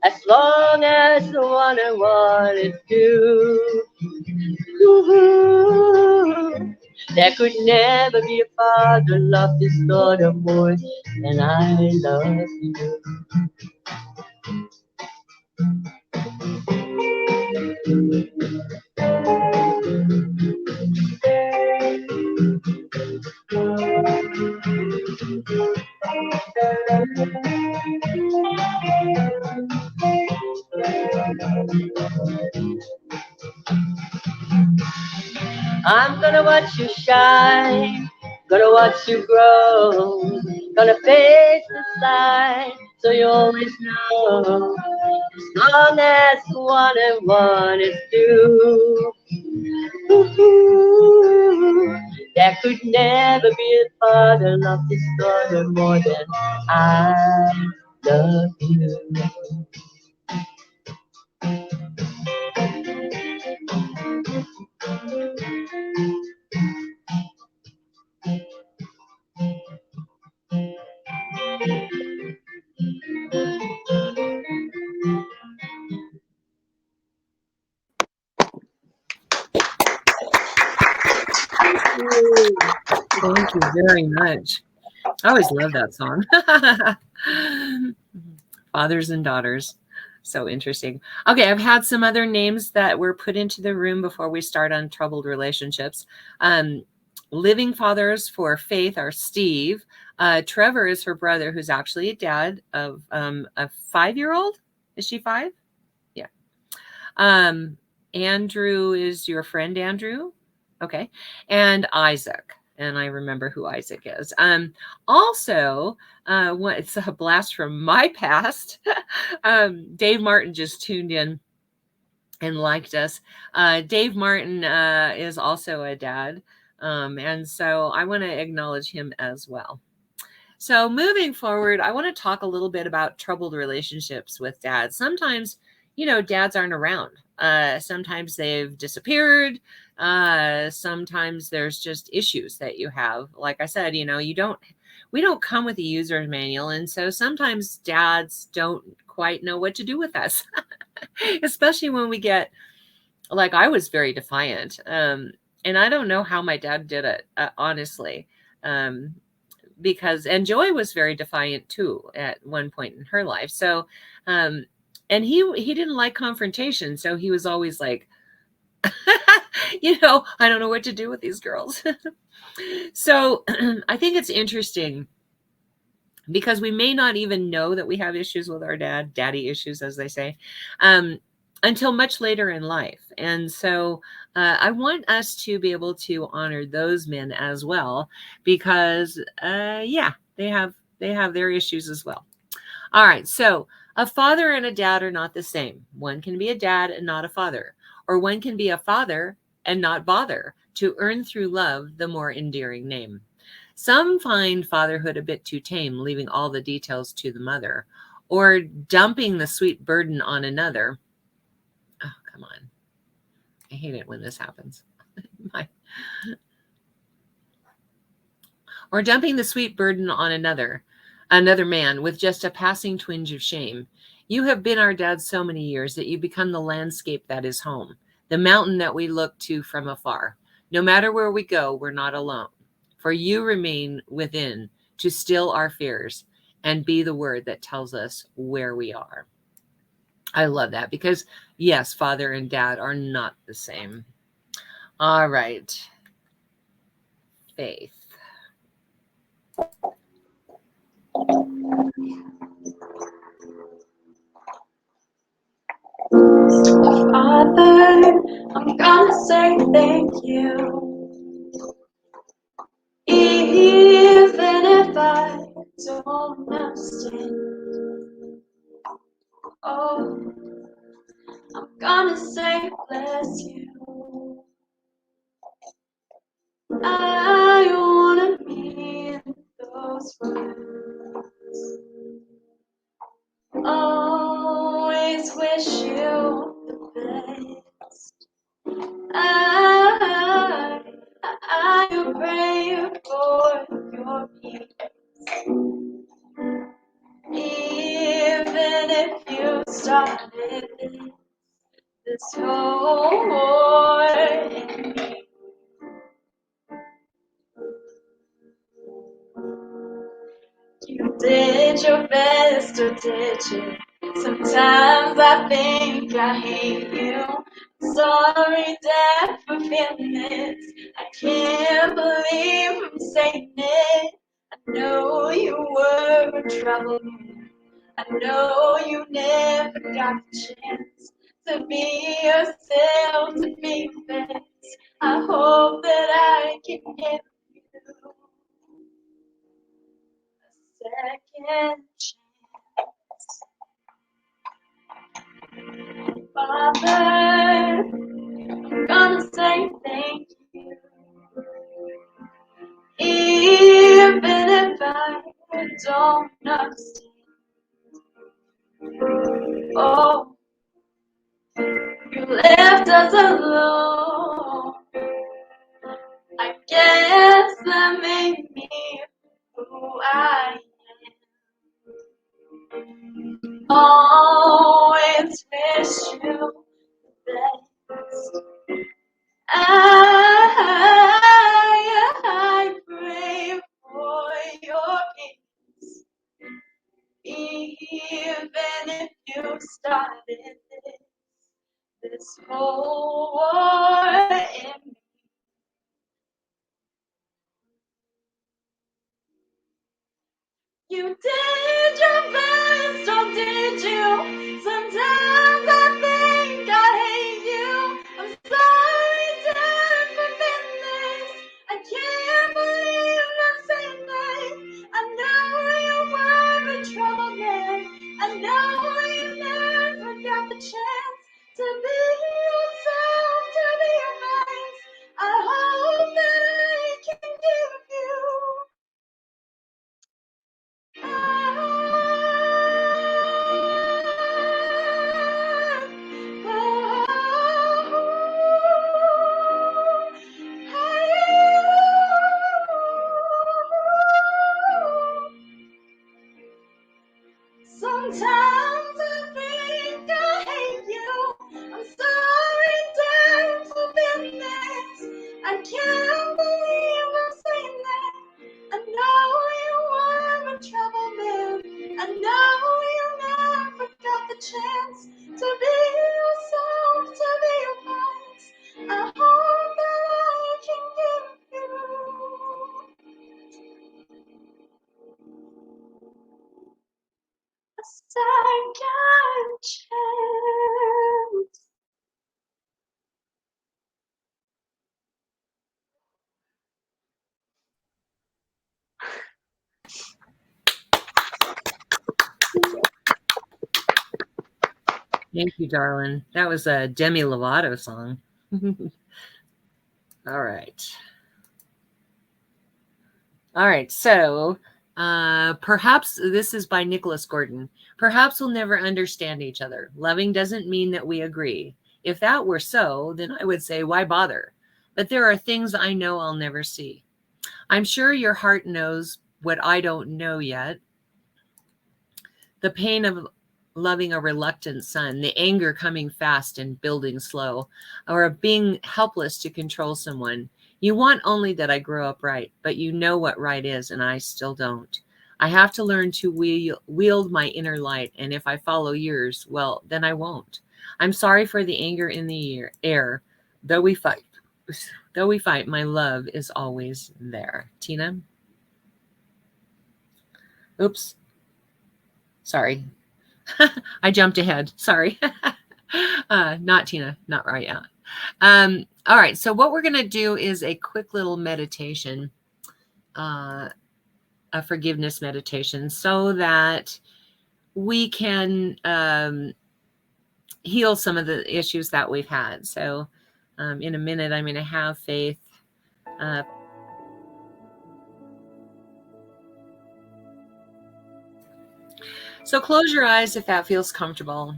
B: as long as the 1 and 1 is 2. Ooh, there could never be a father loved his daughter more than I love you. I'm gonna watch you shine, gonna watch you grow, gonna face the sign so you always know, as long as 1 and 1 is 2. Ooh, there could never be a father loved his daughter more than I love you.
A: Thank you very much. I always love that song. Fathers and daughters. So interesting. Okay, I've had some other names that were put into the room before we start on troubled relationships. Living fathers for Faith are Steve. Trevor is her brother, who's actually a dad of a 5-year-old. Is she 5? Yeah. Andrew is your friend, Andrew. Okay. And Isaac. And I remember who Isaac is. Also, it's a blast from my past. Dave Martin just tuned in and liked us. Dave Martin is also a dad. And so I want to acknowledge him as well. So moving forward, I want to talk a little bit about troubled relationships with dads. Sometimes, dads aren't around. Sometimes they've disappeared. Sometimes there's just issues that you have. Like I said, we don't come with a user's manual. And so sometimes dads don't quite know what to do with us, especially when we get, like, I was very defiant. And I don't know how my dad did it, honestly. And Joy was very defiant too at one point in her life. So, and he didn't like confrontation. So he was always like, I don't know what to do with these girls. So I think it's interesting because we may not even know that we have issues with our daddy issues, as they say, until much later in life. And so I want us to be able to honor those men as well, because yeah, they have their issues as well. All right, so a father and a dad are not the same. One can be a dad and not a father, or one can be a father and not bother to earn through love the more endearing name. Some find fatherhood a bit too tame, leaving all the details to the mother, or dumping the sweet burden on another. Oh, come on. I hate it when this happens. Or dumping the sweet burden on another man with just a passing twinge of shame. You have been our dad so many years that you become the landscape that is home, the mountain that we look to from afar. No matter where we go, we're not alone, for you remain within to still our fears and be the word that tells us where we are. I love that because, yes, father and dad are not the same. All right. Faith.
D: Father, I'm gonna say thank you. Even if I don't understand. Oh, I'm gonna say bless you. I wanna mean those words. Always wish you the best. I pray for your peace. Even if you started this whole war in me. You did your best, or did you? Sometimes I think I hate you. Sorry, Dad, for feeling this. I can't believe I'm saying it. I know you were trouble. I know you never got the chance to be yourself, to be best. I hope that I can give you a second chance. Father, I'm gonna say thank you. Even if I don't understand. Oh, you left us alone. I guess that made me who I am. Always wish you the best. I pray for your peace. Even if you started this whole war in me. You did your best, or did you? Sometimes I think I hate you. I'm sorry, Dad, for being this. I can't believe I'm saying this. I know you were a trouble man. I know you never got the chance to be yourself, to be your best. I hope that I can give you. Sometimes I think I hate you. I'm sorry, Dad, for being this. I can't believe I'm saying that. I know you were a trouble man. I know you never got the chance to be yourself, to be your boss. I hope a second chance.
A: Thank you, darling. That was a Demi Lovato song. All right. All right. So perhaps this is by Nicholas Gordon. Perhaps we'll never understand each other. Loving doesn't mean that we agree. If that were so, then I would say, why bother? But there are things I know I'll never see. I'm sure your heart knows what I don't know yet. The pain of loving a reluctant son, the anger coming fast and building slow, or of being helpless to control someone. You want only that I grow up right, but you know what right is, and I still don't. I have to learn to wield my inner light, and if I follow yours, well, then I won't. I'm sorry for the anger in the air. Though we fight, my love is always there. Tina? Oops. Sorry. I jumped ahead. Sorry. Not Tina. Not right now. All right. So what we're going to do is a quick little meditation, a forgiveness meditation, so that we can heal some of the issues that we've had. So in a minute, I'm going to have Faith so close your eyes if that feels comfortable.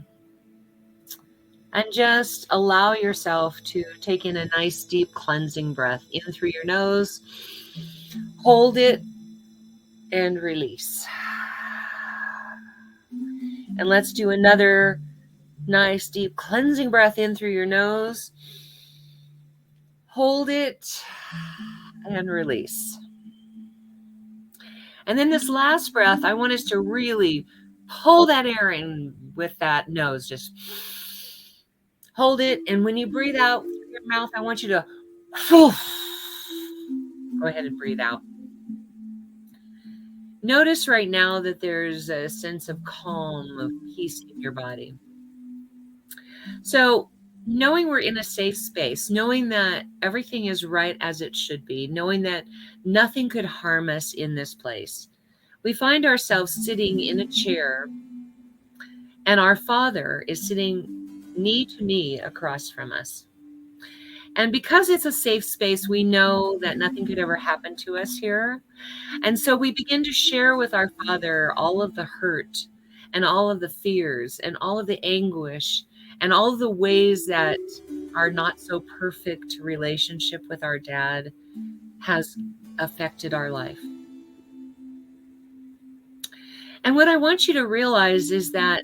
A: And just allow yourself to take in a nice deep cleansing breath in through your nose. Hold it and release. And let's do another nice deep cleansing breath in through your nose. Hold it and release. And then this last breath, I want us to really pull that air in with that nose. Just hold it. And when you breathe out through your mouth, I want you to go ahead and breathe out. Notice right now that there's a sense of calm, of peace in your body. So knowing we're in a safe space, knowing that everything is right as it should be, knowing that nothing could harm us in this place, we find ourselves sitting in a chair, and our Father is sitting knee to knee across from us. And because it's a safe space, we know that nothing could ever happen to us here. And so we begin to share with our Father all of the hurt and all of the fears and all of the anguish and all of the ways that our not so perfect relationship with our dad has affected our life. And what I want you to realize is that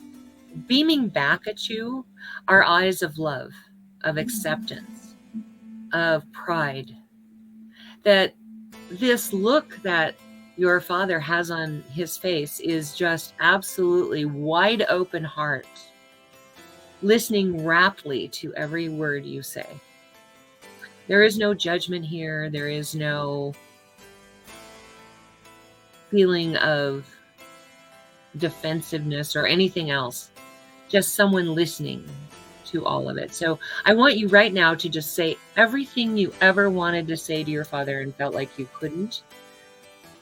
A: beaming back at you are eyes of love, of acceptance, of pride. That this look that your Father has on his face is just absolutely wide open heart, listening raptly to every word you say. There is no judgment here. There is no feeling of defensiveness or anything else. Just someone listening to all of it. So I want you right now to just say everything you ever wanted to say to your Father and felt like you couldn't,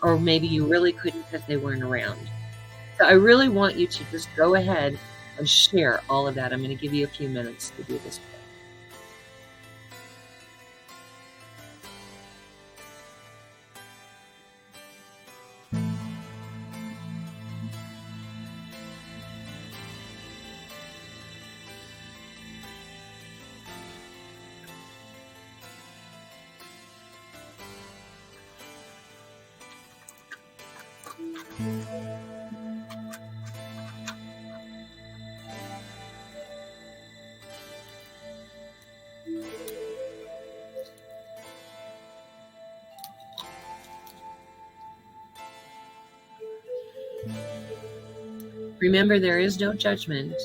A: or maybe you really couldn't because they weren't around. So I really want you to just go ahead and share all of that. I'm going to give you a few minutes to do this. Remember, there is no judgment.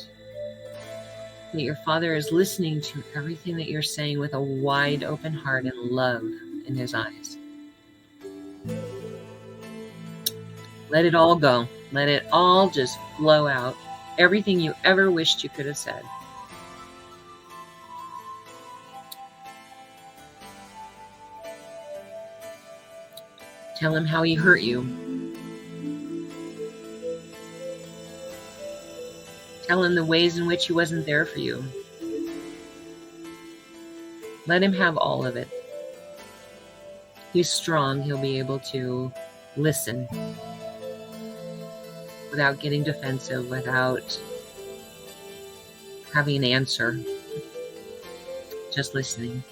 A: That your Father is listening to everything that you're saying with a wide open heart and love in his eyes. Let it all go. Let it all just flow out. Everything you ever wished you could have said. Tell him how he hurt you. Tell him the ways in which he wasn't there for you. Let him have all of it. He's strong. He'll be able to listen without getting defensive, without having an answer. Just listening.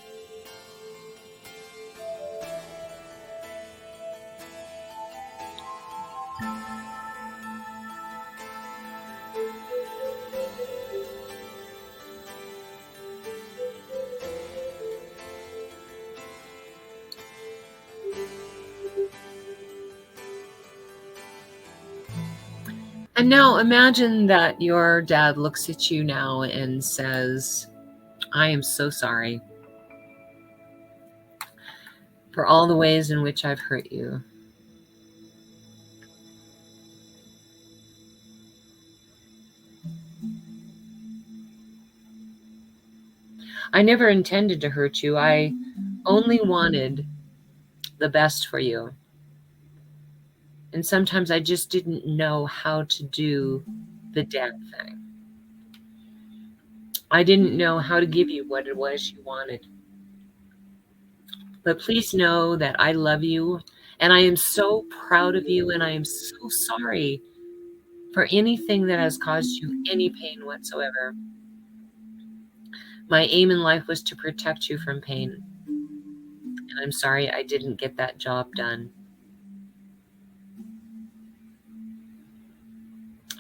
A: And now imagine that your dad looks at you now and says, I am so sorry for all the ways in which I've hurt you. I never intended to hurt you. I only wanted the best for you. And sometimes I just didn't know how to do the dad thing. I didn't know how to give you what it was you wanted. But please know that I love you, and I am so proud of you, and I am so sorry for anything that has caused you any pain whatsoever. My aim in life was to protect you from pain, and I'm sorry I didn't get that job done.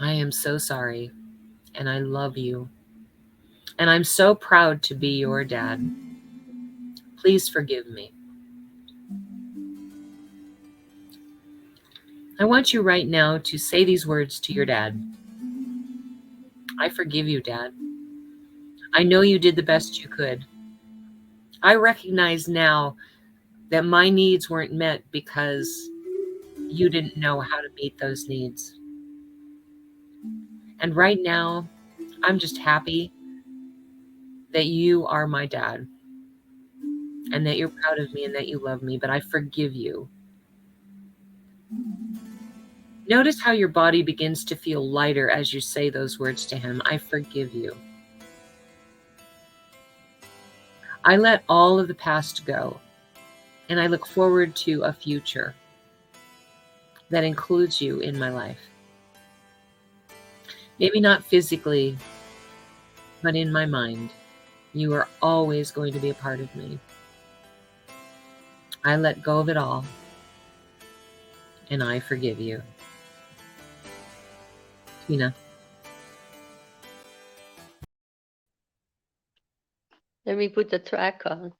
A: I am so sorry, and I love you, and I'm so proud to be your dad. Please forgive me. I want you right now to say these words to your dad. I forgive you, Dad. I know you did the best you could. I recognize now that my needs weren't met because you didn't know how to meet those needs. And right now, I'm just happy that you are my dad and that you're proud of me and that you love me, but I forgive you. Notice how your body begins to feel lighter as you say those words to him. I forgive you. I let all of the past go, and I look forward to a future that includes you in my life. Maybe not physically, but in my mind. You are always going to be a part of me. I let go of it all, and I forgive you. Tina.
B: Let me put the track on.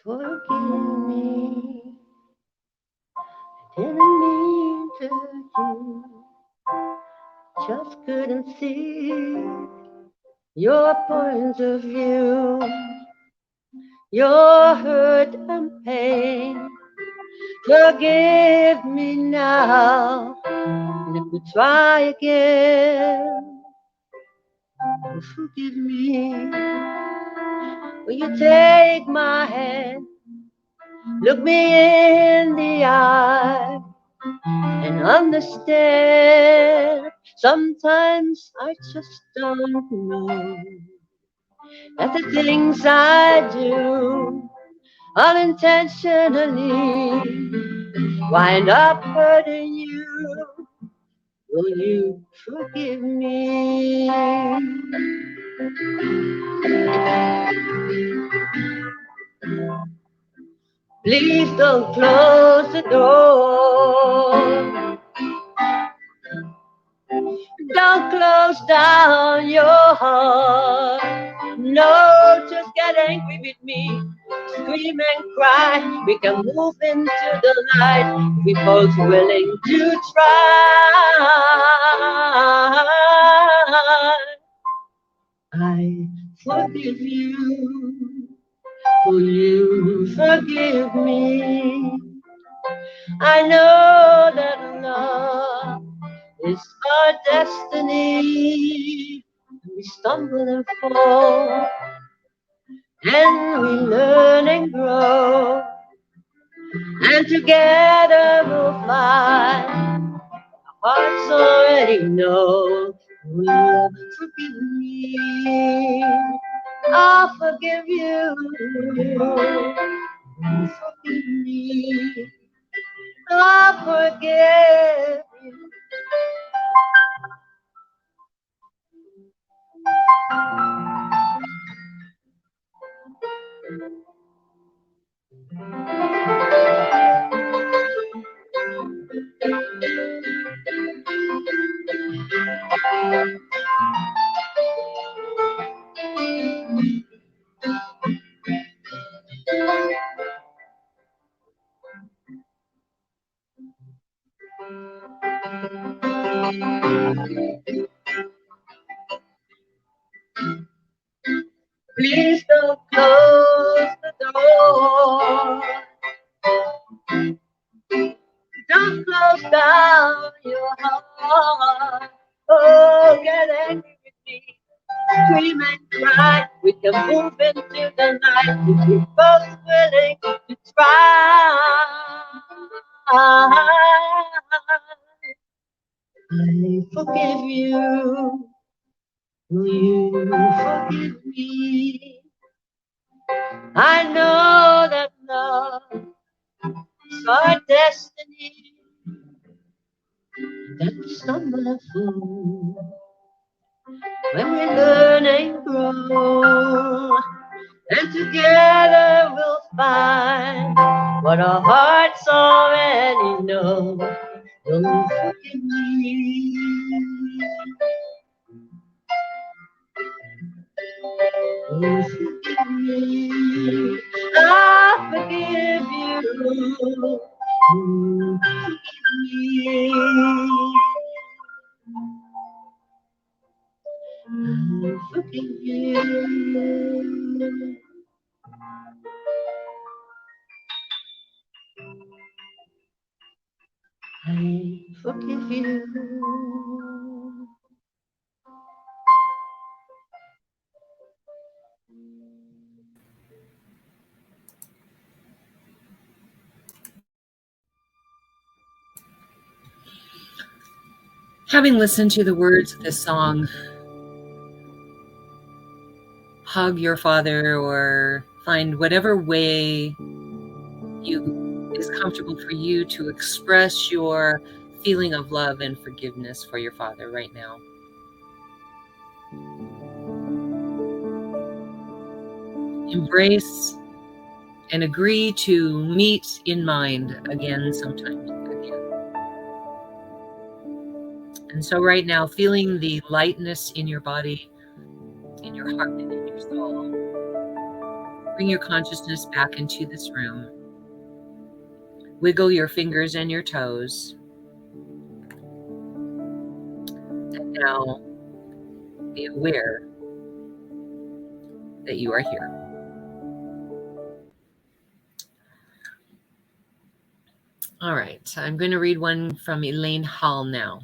B: Forgive me, didn't mean to hurt you, just couldn't see your point of view, your hurt and pain. Forgive me now, let me try again. Forgive me, will you take my hand, look me in the eye, and understand. Sometimes I just don't know that the things I do unintentionally wind up hurting you. Will you forgive me? Please don't close the door. Don't close down your heart. No, just get angry with me. Scream and cry. We can move into the light. We both willing to try. I forgive you. Will you forgive me? I know that love is our destiny. We stumble and fall, and we learn and grow, and together we'll fly. Our hearts already know. Will you forgive me? I'll forgive you. Will you forgive me? I'll forgive you. Please don't close the door. Don't close down your heart. Oh, get angry with me. Scream and cry. We can move into the night if we're both willing to try. I forgive you. Will you forgive me? I know that love is our destiny. That we stumble and fall when we learn and grow, and together we'll find what our hearts already know. Will you forgive me? Will you forgive me? I forgive you. Will you forgive me? I forgive you. I forgive you.
A: Having listened to the words of this song, hug your father or find whatever way is comfortable for you to express your feeling of love and forgiveness for your father right now. Embrace and agree to meet in mind again sometime again. And so right now, feeling the lightness in your body, in your heart, and in your soul, bring your consciousness back into this room. Wiggle your fingers and your toes. And now, be aware that you are here. All right, I'm going to read one from Elaine Hall now.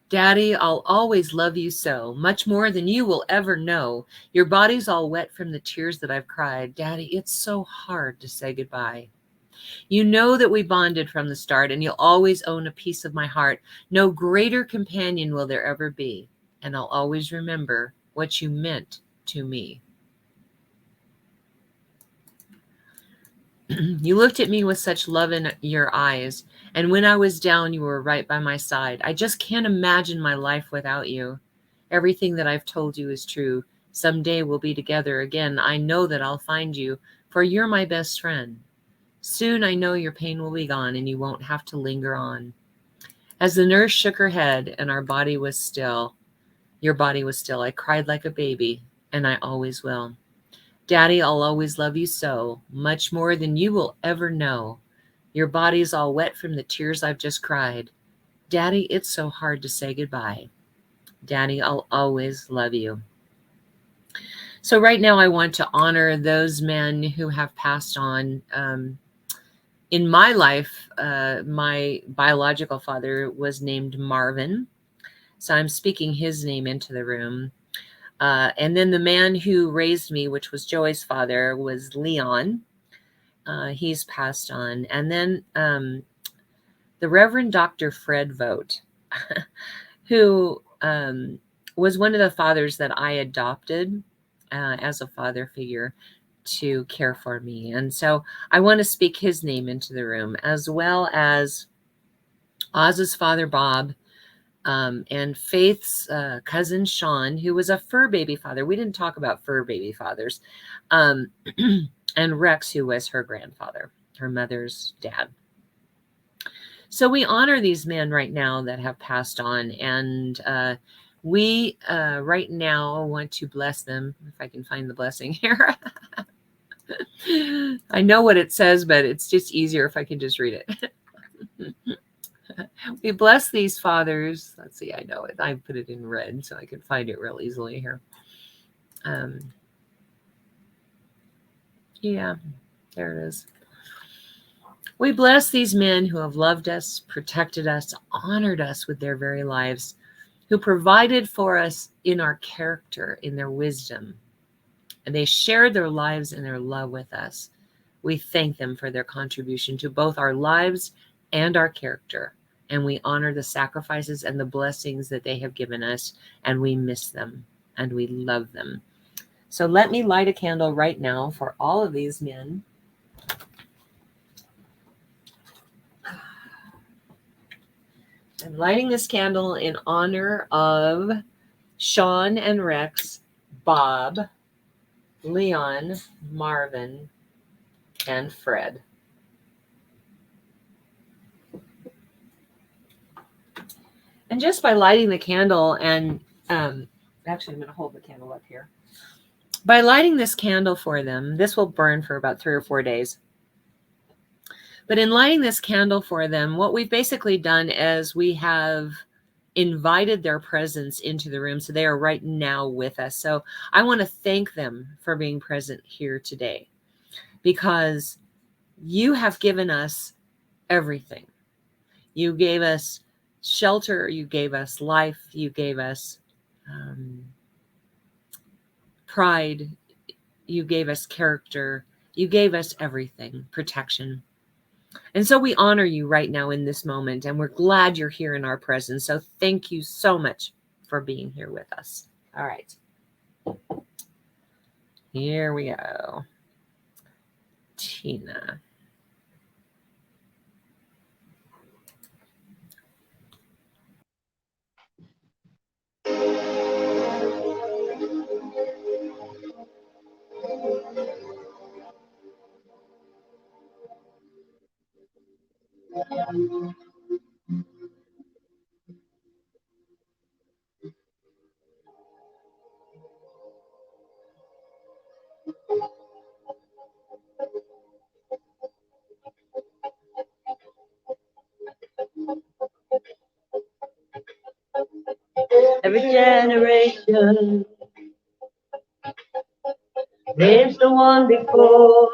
A: Daddy, I'll always love you so, much more than you will ever know. Your body's all wet from the tears that I've cried. Daddy, it's so hard to say goodbye. You know that we bonded from the start, and you'll always own a piece of my heart. No greater companion will there ever be, and I'll always remember what you meant to me. You looked at me with such love in your eyes, and when I was down, you were right by my side. I just can't imagine my life without you. Everything that I've told you is true. Someday we'll be together again. I know that I'll find you, for you're my best friend. Soon I know your pain will be gone, and you won't have to linger on. As the nurse shook her head and our body was still, Your body was still. I cried like a baby, and I always will. Daddy, I'll always love you so, much more than you will ever know. Your body's all wet from the tears I've just cried. Daddy, it's so hard to say goodbye. Daddy, I'll always love you. So right now I want to honor those men who have passed on. In my life, my biological father was named Marvin. So I'm speaking his name into the room. And then the man who raised me, which was Joey's father, was Leon. He's passed on. And then the Reverend Dr. Fred Vogt, who was one of the fathers that I adopted as a father figure to care for me. And so I want to speak his name into the room, as well as Oz's father, Bob, and Faith's cousin, Sean, who was a fur baby father. We didn't talk about fur baby fathers. And Rex, who was her grandfather, her mother's dad. So we honor these men right now that have passed on. And we right now want to bless them, if I can find the blessing here. I know what it says, but it's just easier if I can just read it. We bless these fathers. Let's see, I know it. I put it in red so I can find it real easily here. Yeah, there it is. We bless these men who have loved us, protected us, honored us with their very lives, who provided for us in our character, in their wisdom, and they shared their lives and their love with us. We thank them for their contribution to both our lives and our character, and we honor the sacrifices and the blessings that they have given us, and we miss them, and we love them. So let me light a candle right now for all of these men. I'm lighting this candle in honor of Sean and Rex, Bob, Leon, Marvin, and Fred. And just by lighting the candle and actually I'm going to hold the candle up here. By lighting this candle for them, this will burn for about 3 or 4 days. But in lighting this candle for them, what we've basically done is we have invited their presence into the room. So they are right now with us. So I want to thank them for being present here today, because you have given us everything. You gave us shelter. You gave us life. You gave us pride. You gave us character. You gave us everything, protection. And so we honor you right now in this moment, and we're glad you're here in our presence. So thank you so much for being here with us. All right. Here we go. Tina.
B: Every generation names the one before,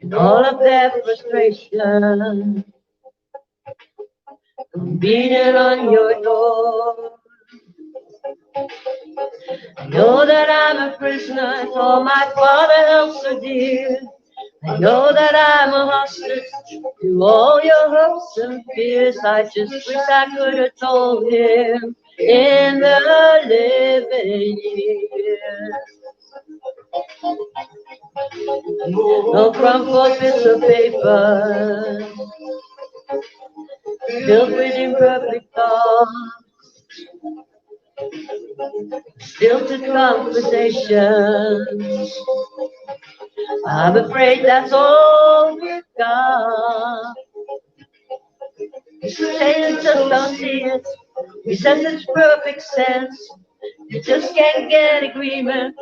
B: and all of their frustration beating on your door. I know that I'm a prisoner, for my Father held so dear. I know that I'm a hostage to all your hopes and fears. I just wish I could have told him in the living years. No crumpled bits of paper filled with imperfect thoughts, stilted conversations. I'm afraid that's all we've got. Say you just don't see it, He says it's perfect sense. You just can't get agreement.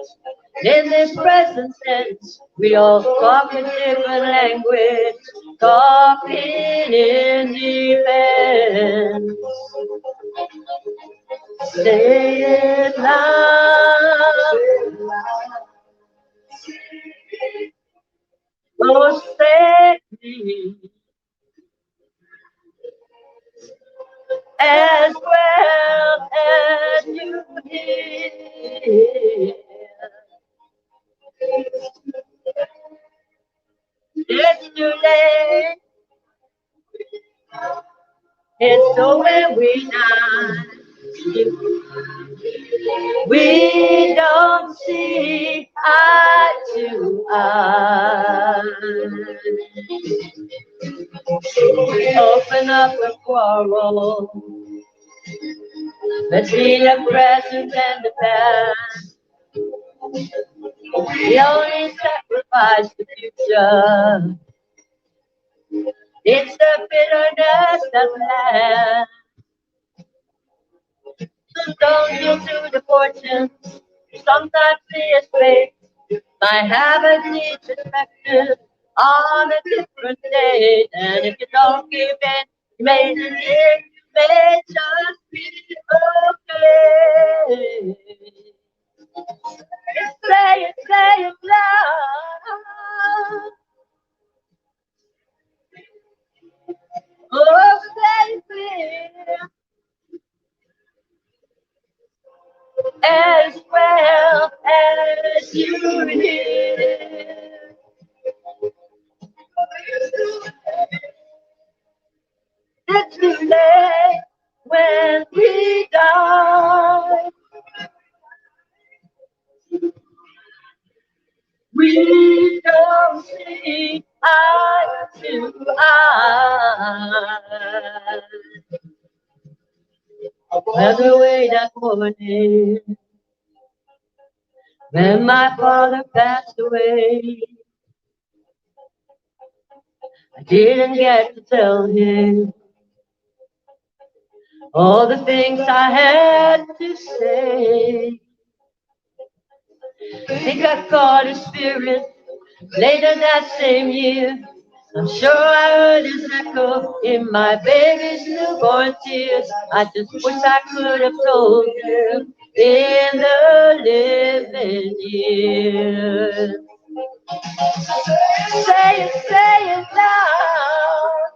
B: In this present sense, we all talk a different language, talking in defense. Say it loud. Oh, say it as well as you hear. It's too late. It's so when we die, we don't see eye to eye. Open up a quarrel. Let's see the present and the past. We only sacrifice the future. It's the bitterness that lasts. So don't yield to the fortune. Sometimes it's fate. My habit needs perspective on a different day. And if you don't give in, you may just be okay. Say it loud. Oh, say it as well as you hear. It's too late when we die. We don't see eye to eye. By the way, that morning when my father passed away, I didn't get to tell him all the things I had to say. I think I caught his spirit later that same year. I'm sure I heard his echo in my baby's newborn tears. I just wish I could have told him in the living years. Say it loud.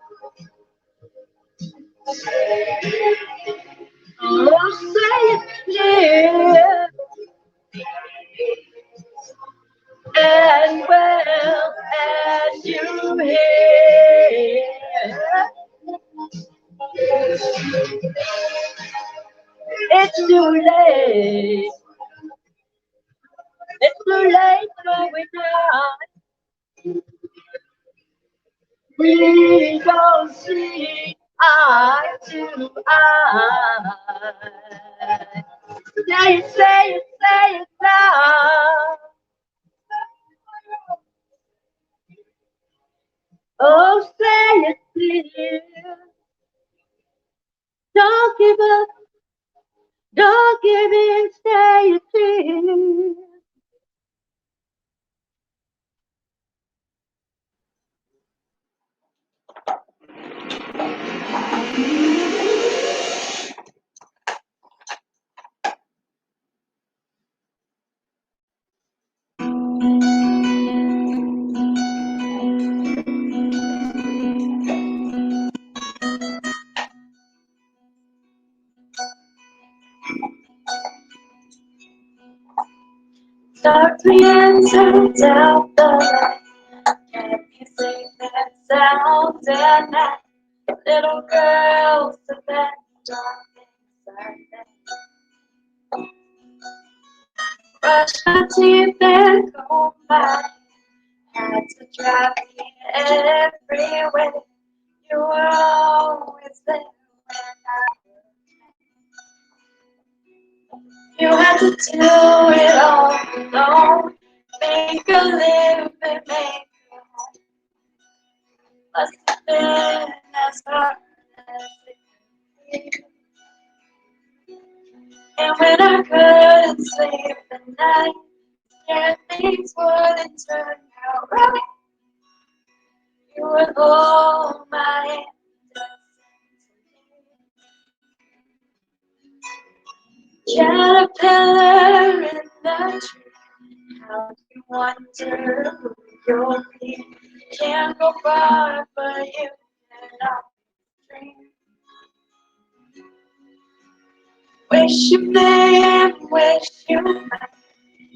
B: Oh, say it clear. As well as you hear. It's too late. It's too late when we die. We don't see eye to eye. Say it now. Oh, say it clear. Don't give up. Don't give in. Say it clear. Start the answer, tell the light. Can you sing that sound at night? Little girls, the best dark inside. Brush my teeth and comb my had to drive me everywhere. You were always there when you had to do it all alone. Make a living, make a home. Must have been as hard as it could be.
D: And when I couldn't sleep at night, scared things wouldn't turn out right, you would hold my hand. Caterpillar in the tree, how you wonder who you'll be. Can't go far, but you cannot dream. Wish you may and wish you might.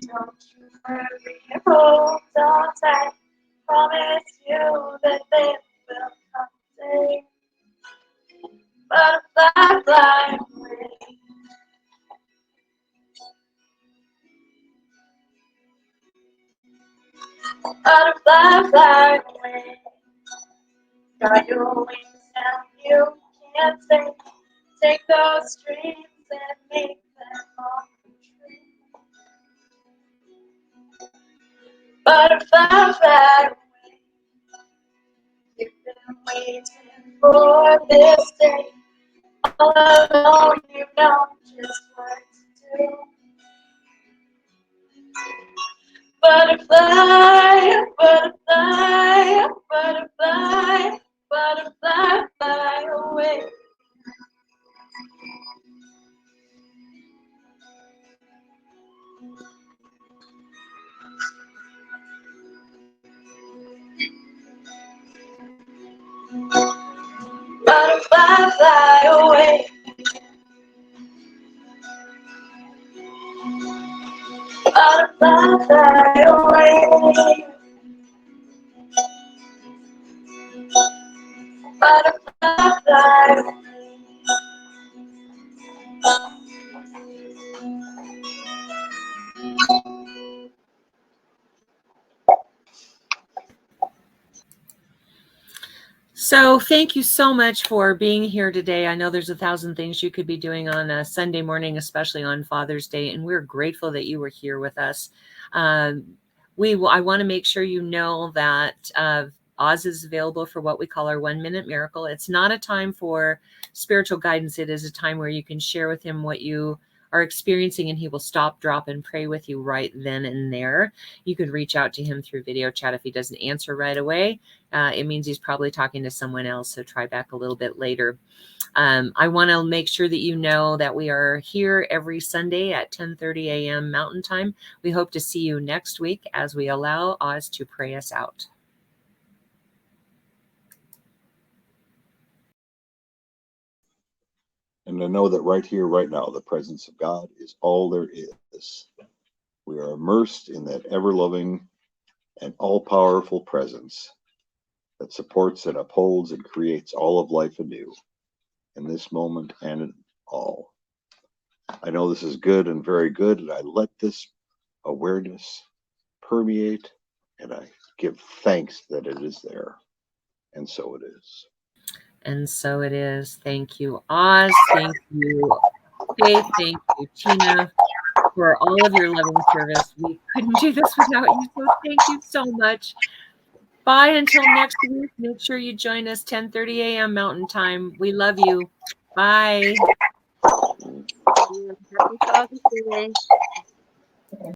D: Don't you worry, hold on tight. Promise you that they will come safe. Butterfly, fly away. Butterfly, fly away. Got your wings and you can't take. Take those dreams and make them all true. Butterfly, fly away. You've been waiting for this day. All alone, you know just what to do. Butterfly, butterfly, butterfly, butterfly, fly away. Butterfly, fly away. Butterfly, fly away. Butterfly, fly away.
A: So thank you so much for being here today. I know there's 1,000 things you could be doing on a Sunday morning, especially on Father's Day, and we're grateful that you were here with us. I want to make sure you know that Oz is available for what we call our 1-minute miracle. It's not a time for spiritual guidance. It is a time where you can share with him what you are experiencing, and he will stop, drop, and pray with you right then and there. You could reach out to him through video chat. If he doesn't answer right away, it means he's probably talking to someone else, so try back a little bit later. I want to make sure that you know that we are here every Sunday at 10:30 a.m. Mountain Time. We hope to see you next week as we allow Oz to pray us out.
C: And to know that right here, right now, the presence of God is all there is. We are immersed in that ever-loving and all-powerful presence that supports and upholds and creates all of life anew in this moment and in all. I know this is good and very good, and I let this awareness permeate, and I give thanks that it is there. And so it is.
A: And so it is. Thank you, Oz. Thank you, Faith. Thank you, Tina, for all of your loving service. We couldn't do this without you, so thank you so much. Bye until next week. Make sure you join us 10:30 a.m. Mountain Time. We love you. Bye.
B: Happy Father's Day.